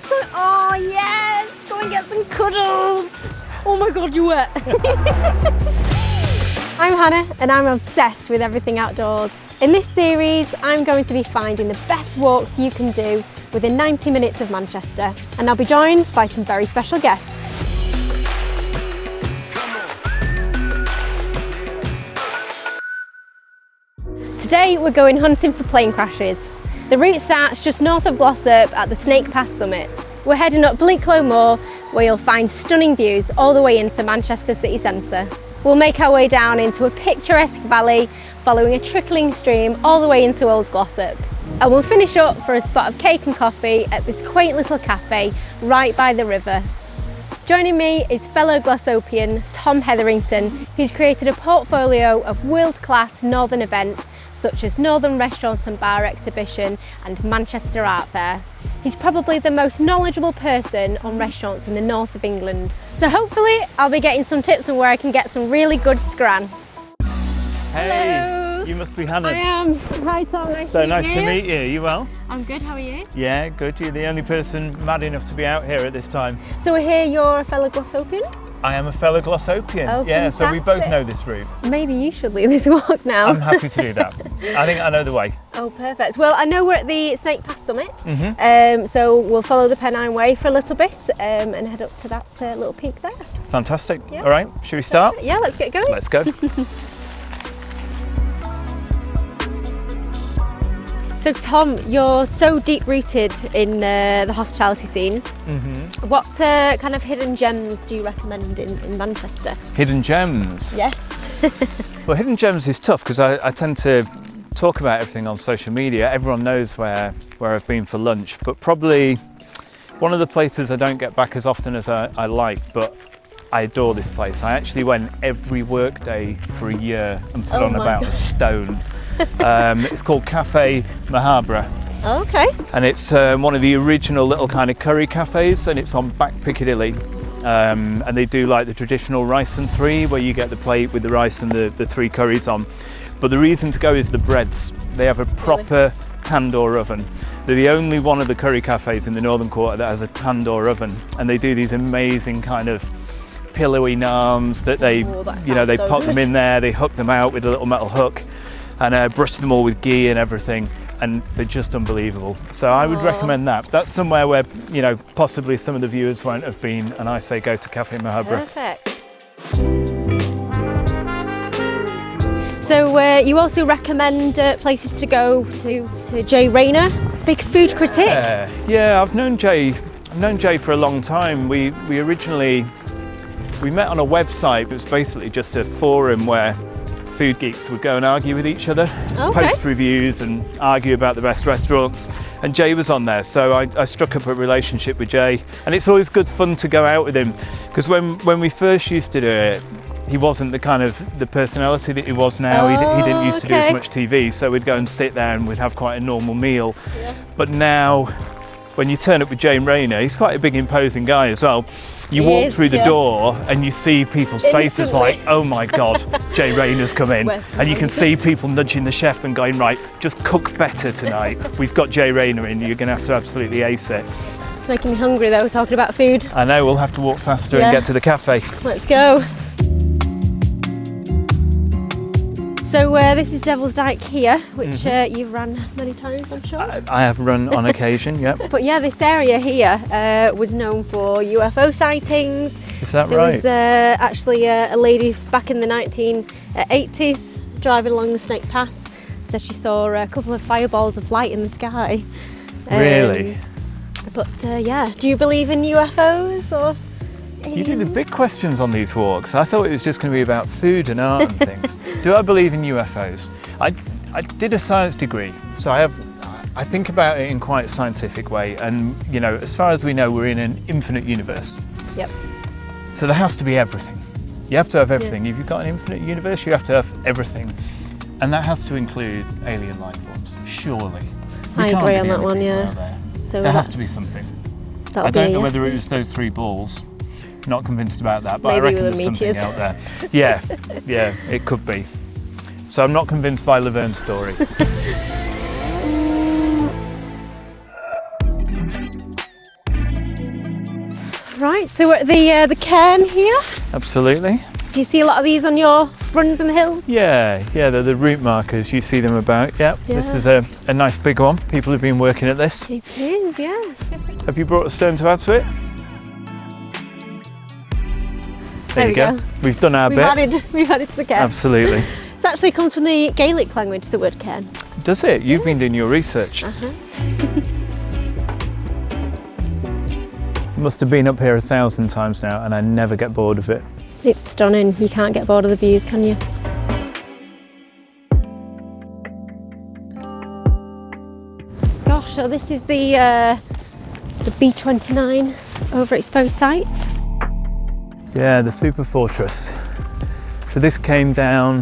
let's go. Oh yes, go and get some cuddles. Oh my God, you're wet. I'm Hannah and I'm obsessed with everything outdoors. In this series, I'm going to be finding the best walks you can do within 90 minutes of Manchester, and I'll be joined by some very special guests. Today we're going hunting for plane crashes. The route starts just north of Glossop at the Snake Pass summit. We're heading up Bleaklow Moor, where you'll find stunning views all the way into Manchester city centre. We'll make our way down into a picturesque valley, following a trickling stream all the way into Old Glossop. And we'll finish up for a spot of cake and coffee at this quaint little cafe right by the river. Joining me is fellow Glossopian Thom Hetherington, who's created a portfolio of world-class northern events such as Northern Restaurant and Bar Exhibition and Manchester Art Fair. He's probably the most knowledgeable person on restaurants in the north of England. So hopefully I'll be getting some tips on where I can get some really good scran. Hey, hello. You must be Hannah. I am. Hi Tom, nice So to meet nice you. to meet you. You well? I'm good, how are you? Yeah, good. You're the only person mad enough to be out here at this time. So we're here, you're a fellow Glossopian? I am a fellow Glossopian. Oh, yeah, fantastic. so we both know this route. Maybe you should lead this walk now. I'm happy to do that. I think I know the way. Oh, perfect. Well, I know we're at the Snake Pass summit, Mm-hmm. so we'll follow the Pennine Way for a little bit and head up to that little peak there. Fantastic. Yeah. All right, should we start? Yeah, let's get going. Let's go. So Tom, you're so deep-rooted in the hospitality scene. Mm-hmm. What kind of hidden gems do you recommend in Manchester? Hidden gems. Yes. Well, hidden gems is tough because I tend to talk about everything on social media. Everyone knows where I've been for lunch, but probably one of the places I don't get back as often as I like, but I adore this place. I actually went every work day for a year and put on about a stone. It's called Café Mahabra. Oh, okay. And it's one of the original little kind of curry cafes, and it's on Back Piccadilly. And they do like the traditional rice and three, where you get the plate with the rice and the three curries on. But the reason to go is the breads. They have a proper tandoor oven. They're the only one of the curry cafes in the Northern Quarter that has a tandoor oven, and they do these amazing kind of pillowy naans that they, they pop them in there, they hook them out with a little metal hook, and brush them all with ghee and everything, and they're just unbelievable. So I would recommend that. That's somewhere where, possibly some of the viewers won't have been, and I say go to Café Mahabra. Perfect. So you also recommend places to go to Jay Rayner, big food critic. Yeah, I've known Jay for a long time. We met on a website. It was basically just a forum where food geeks would go and argue with each other, post reviews and argue about the best restaurants, and Jay was on there, so I struck up a relationship with Jay, and it's always good fun to go out with him, because when we first used to do it, he wasn't the personality that he was now. He didn't used to do as much TV, so we'd go and sit there and we'd have quite a normal meal. But now when you turn up with Jay Rayner, he's quite a big imposing guy as well. You walk through the door and you see people's faces like, oh my God, Jay Rayner's come in. And you can see people nudging the chef and going, right, just cook better tonight. We've got Jay Rayner in, you're going to have to absolutely ace it. It's making me hungry though, talking about food. I know, we'll have to walk faster and get to the cafe. Let's go. So this is Devil's Dyke here, which you've run many times, I'm sure. I have run on occasion, yep. But yeah, this area here was known for UFO sightings. Is that right? There was actually a lady back in the 1980s driving along the Snake Pass, said she saw a couple of fireballs of light in the sky. Really? But yeah, do you believe in UFOs or aliens? You do the big questions on these walks. I thought it was just going to be about food and art and things. Do I believe in UFOs? I did a science degree, so I think about it in quite a scientific way, and as far as we know, we're in an infinite universe. Yep. So there has to be everything. You have to have everything. If you've got an infinite universe, you have to have everything. And that has to include alien life forms, surely. I agree on that one, yeah. So there has to be something. I don't know whether it was those three balls. Not convinced about that, but maybe I reckon there's something out there. Yeah, it could be. So I'm not convinced by Laverne's story. Right, so we're at the cairn here. Absolutely. Do you see a lot of these on your runs in the hills? Yeah, they're the route markers. You see them about. Yeah. This is a nice big one. People have been working at this. It is, yes. Have you brought a stone to add to it? There you go. We've done our bit. We've added to the cairn. Absolutely. It actually comes from the Gaelic language, the word cairn. Does it? You've been doing your research. Must have been up here 1,000 times now, and I never get bored of it. It's stunning. You can't get bored of the views, can you? Gosh, so this is the B29 overexposed site. Yeah, the super fortress. So this came down,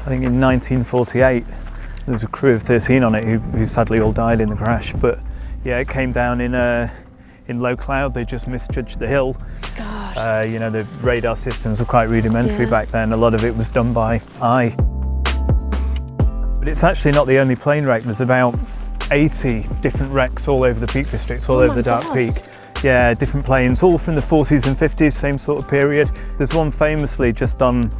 I think, in 1948. There was a crew of 13 on it who sadly all died in the crash. But yeah, it came down in low cloud. They just misjudged the hill. God. You know, the radar systems were quite rudimentary back then. A lot of it was done by eye. But it's actually not the only plane wreck. There's about 80 different wrecks all over the Peak District, all over the Dark Peak. Yeah, different planes, all from the 40s and 50s, same sort of period. There's one famously just on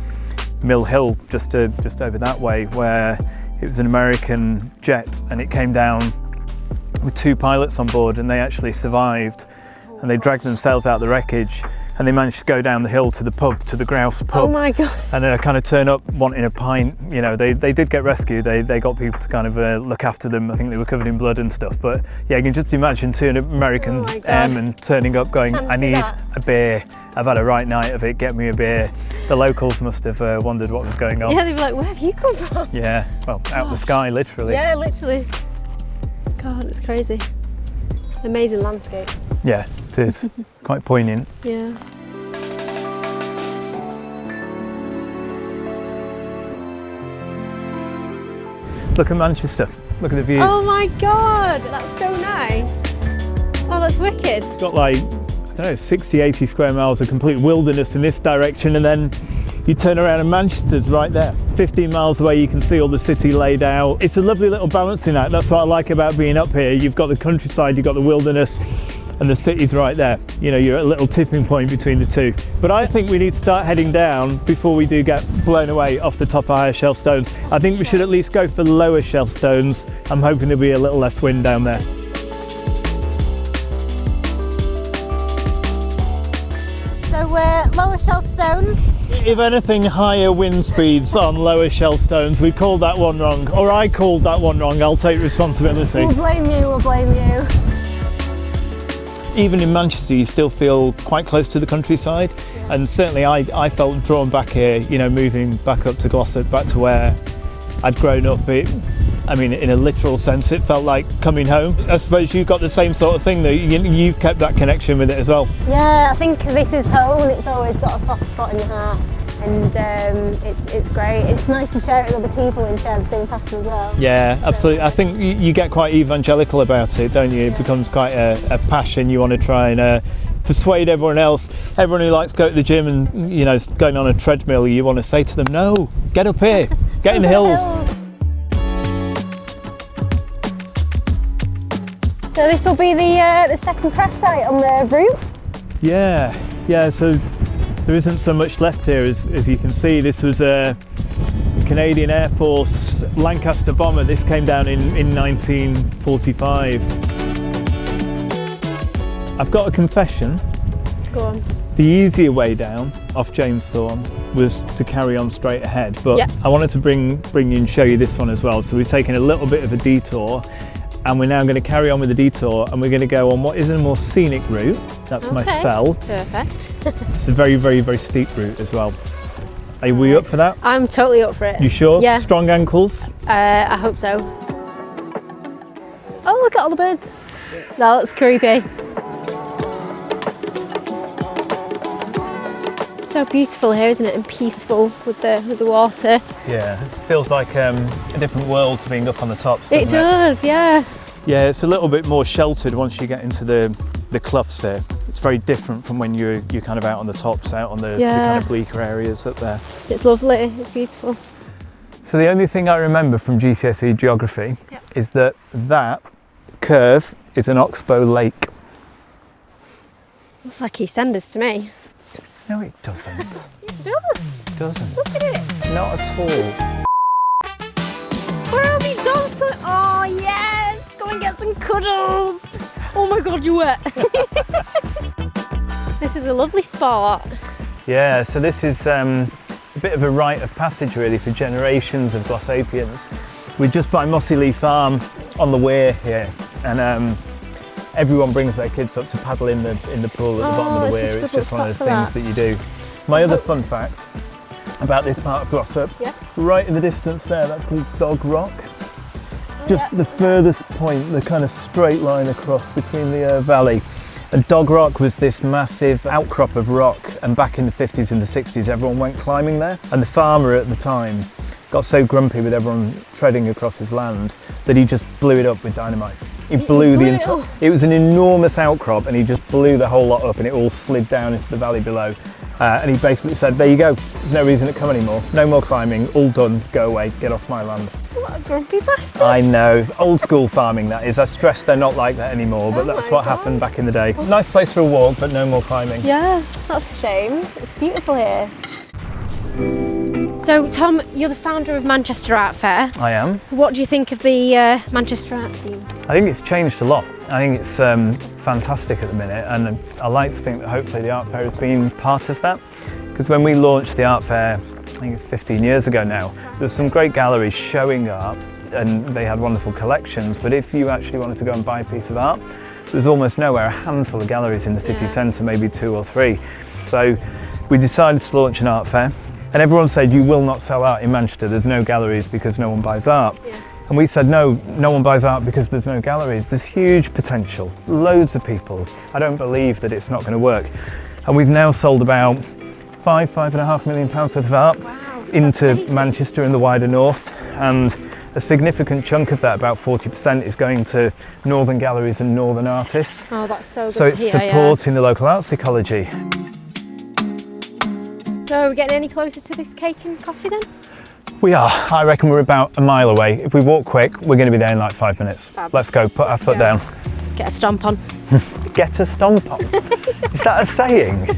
Mill Hill, just over that way, where it was an American jet and it came down with 2 pilots on board, and they actually survived, and they dragged themselves out the wreckage, and they managed to go down the hill to the pub, to the Grouse pub. Oh my God. And kind of turn up wanting a pint. You know, they did get rescued. They got people to kind of look after them. I think they were covered in blood and stuff. But yeah, you can just imagine 2 American airmen turning up going, I need a beer. I've had a right night of it, get me a beer. The locals must have wondered what was going on. Yeah, they'd be like, where have you come from? Yeah, well, out the sky, literally. Yeah, literally. God, it's crazy. Amazing landscape. Yeah, it is. Quite poignant. Yeah. Look at Manchester. Look at the views. Oh my God, that's so nice. Oh, that's wicked. It's got like, I don't know, 60, 80 square miles of complete wilderness in this direction, and then you turn around and Manchester's right there. 15 miles away you can see all the city laid out. It's a lovely little balancing act. That's what I like about being up here. You've got the countryside, you've got the wilderness, and the city's right there. You know, you're at a little tipping point between the two. But I think we need to start heading down before we do get blown away off the top of higher shelf stones. I think we should at least go for lower shelf stones. I'm hoping there'll be a little less wind down there. So we're lower shelf stones. If anything, higher wind speeds on lower shelf stones. We called that one wrong, or I called that one wrong. I'll take responsibility. We'll blame you, we'll blame you. Even in Manchester, you still feel quite close to the countryside. And certainly I felt drawn back here, you know, moving back up to Glossop, back to where I'd grown up. I mean, in a literal sense, it felt like coming home. I suppose you've got the same sort of thing, though. You've kept that connection with it as well. Yeah, I think this is home, and it's always got a soft spot in your heart. And it's great. It's nice to share it with other people and share the same passion as well. Yeah, absolutely. I think you get quite evangelical about it, don't you? It becomes quite a passion. You want to try and persuade everyone else. Everyone who likes to go to the gym and, you know, going on a treadmill, you want to say to them, no, get up here, get in the hills. So this will be the second crash site on the route? Yeah, so there isn't so much left here as you can see. This was a Canadian Air Force Lancaster bomber. This came down in 1945. I've got a confession. Go on. The easier way down off James Thorne was to carry on straight ahead, but I wanted to bring you and show you this one as well. So we've taken a little bit of a detour, and we're now going to carry on with the detour, and we're going to go on what is a more scenic route. That's my cell. Perfect. It's a very, very, very steep route as well. Are we up for that? I'm totally up for it. You sure? Yeah. Strong ankles? I hope so. Oh, look at all the birds. That looks creepy. So beautiful here, isn't it? And peaceful with the water. Yeah, it feels like a different world to being up on the tops. It does, yeah. Yeah, it's a little bit more sheltered once you get into the cloughs here. It's very different from when you're kind of out on the tops, out on the kind of bleaker areas up there. It's lovely, it's beautiful. So the only thing I remember from GCSE geography is that curve is an oxbow lake. Looks like EastEnders to me. No, it doesn't. It does. It doesn't. Look at it. Not at all. Where are these dogs going? Oh, yes. Go and get some cuddles. Oh my God, you're wet. This is a lovely spot. Yeah, so this is a bit of a rite of passage really for generations of Glossopians. We're just by Mossy Lee Farm on the weir here, and everyone brings their kids up to paddle in the pool at the bottom of the weir. It's just one of those things that you do. My other fun fact about this part of Glossop, right in the distance there, that's called Dog Rock. Just the furthest point, the kind of straight line across between the valley. And Dog Rock was this massive outcrop of rock, and back in the 50s and the 60s everyone went climbing there, and the farmer at the time got so grumpy with everyone treading across his land that he just blew it up with dynamite. He blew the entire... It was an enormous outcrop, and he just blew the whole lot up, and it all slid down into the valley below. And he basically said, there you go, there's no reason to come anymore, no more climbing, all done, go away, get off my land. What a grumpy bastard. I know, old school farming that is. I stress they're not like that anymore, but that's what happened back in the day. Nice place for a walk, but no more climbing. Yeah, that's a shame. It's beautiful here. So Tom, you're the founder of Manchester Art Fair. I am. What do you think of the Manchester art scene? I think it's changed a lot. I think it's fantastic at the minute, and I like to think that hopefully the art fair has been part of that. Because when we launched the art fair, I think it's 15 years ago now, there were some great galleries showing art, and they had wonderful collections, but if you actually wanted to go and buy a piece of art, there's almost nowhere. A handful of galleries in the city centre, maybe 2 or 3. So we decided to launch an art fair, and everyone said, you will not sell art in Manchester, there's no galleries because no one buys art. And we said, no one buys art because there's no galleries. There's huge potential, loads of people. I don't believe that it's not going to work. And we've now sold about £5.5 million worth of art into Manchester and the wider north. And a significant chunk of that, about 40%, is going to northern galleries and northern artists. Oh, that's so good So it's supporting the local arts ecology. So are we getting any closer to this cake and coffee then? We are. I reckon we're about a mile away. If we walk quick, we're going to be there in like 5 minutes. Fab. Let's go, put our foot down. Get a stomp on. Get a stomp on? Is that a saying?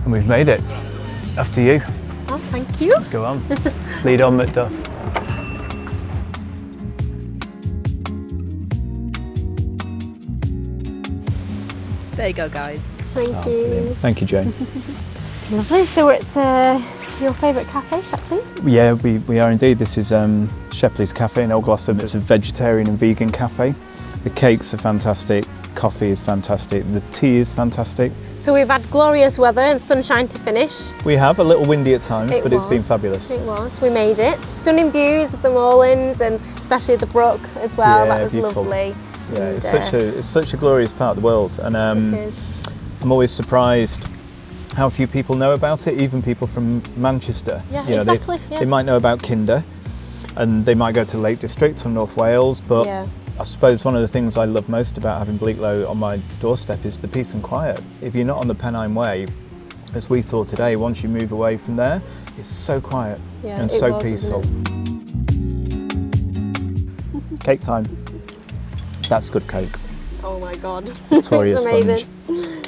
And we've made it. After you. Oh, thank you. Go on. Lead on, Macduff. There you go, guys. Thank you. Brilliant. Thank you, Jane. Lovely. So we're at your favourite cafe, Shepley's? Yeah, we are indeed. This is Shepley's Café in Old Glossop. It's a vegetarian and vegan cafe. The cakes are fantastic, coffee is fantastic, the tea is fantastic. So we've had glorious weather and sunshine to finish. We have, a little windy at times, but it's been fabulous. It was, we made it. Stunning views of the moorlands and especially the brook as well, Yeah, that was beautiful. lovely. Yeah, And, it's such a glorious part of the world, and it is. I'm always surprised how few people know about it, even people from Manchester. Yeah, You know, exactly. They might know about Kinder, and they might go to the Lake District or North Wales, but I suppose one of the things I love most about having Bleaklow on my doorstep is the peace and quiet. If you're not on the Pennine Way, as we saw today, once you move away from there, it's so quiet and so peaceful. Cake time. That's good cake. Oh my God. Victoria It's sponge. amazing.